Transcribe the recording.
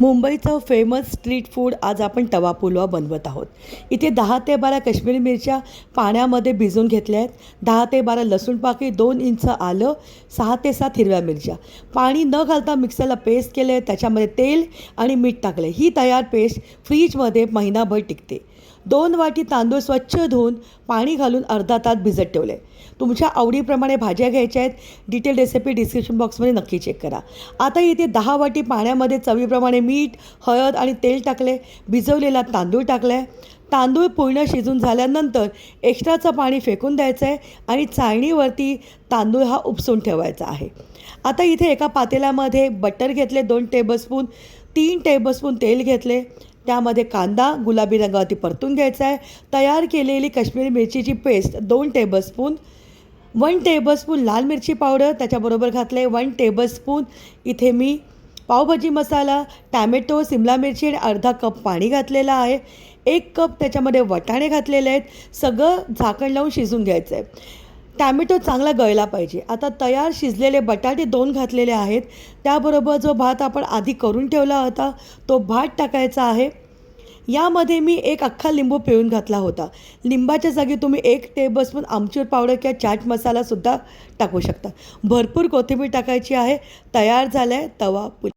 मुंबईचं famous street food आज आपण तवा पुलाव बनवत आहोत. इथे 10 ते 12 काश्मीरी मिरच्या पाण्यामध्ये भिजवून घेतल्या आहेत. 10 ते 12 लसूण पाकळी, 2 इंच आलं, 6 ते 7 हिरव्या मिरच्या. पाणी न घालता मिक्सरला पेस्ट केले. त्याच्यामध्ये तेल आणि मीठ टाकले. ही तयार पेस्ट फ्रीजमध्ये महिनाभर टिकते. 2 वाटी तांदूळ स्वच्छ धुवून पाणी घालून अर्धा तास भिजत ठेवले. तुमच्या आवडीप्रमाणे भाज्या घ्यायच्या आहेत. डिटेल रेसिपी डिस्क्रिप्शन बॉक्समध्ये नक्की चेक करा. आता इथे 10 वाटी पाण्यामध्ये चवीप्रमाणे मीठ, हळद आणि तेल टाकले. भिजवलेला तांदूळ टाकला आहे. तांदूळ पूर्ण शिजून झाल्यानंतर एक्स्ट्राचं पाणी फेकून द्यायचं आहे आणि चाळणीवरती तांदूळ हा उपसून ठेवायचा आहे. आता इथे एका पातेल्यामध्ये बटर घेतले 2 टेबलस्पून, 3 टेबलस्पून तेल घेतले. त्यामध्ये कांदा गुलाबी रंगावरती परतून घ्यायचा आहे. तयार केलेली काश्मीरी मिरचीची पेस्ट 2 टेबलस्पून, 1 टेबलस्पून लाल मिरची पावडर त्याच्याबरोबर घातले. 1 टेबलस्पून इथे मी पावभाजी मसाला, टॅमॅटो, सिमला मिरची आणि अर्धा कप पाणी घातलेलं आहे. 1 कप त्याच्यामध्ये वाटाणे घातलेले आहेत. सगळं झाकण लावून शिजून घ्यायचं आहे. टॅमॅटो चांगला गळला पाहिजे. आता तयार शिजलेले बटाटे 2 घातलेले आहेत. त्याबरोबर जो भात आपण आधी करून ठेवला होता तो भात टाकायचा आहे. यामध्ये मी 1 अख्खा लिंबू पिळून घातला होता. लिंबाच्या जागी तुम्ही 1 टेबलस्पून आमचूर पावडर किंवा चाट मसालासुद्धा टाकू शकता. भरपूर कोथिंबीर टाकायची आहे. तयार झाला आहे तवा पुलाव.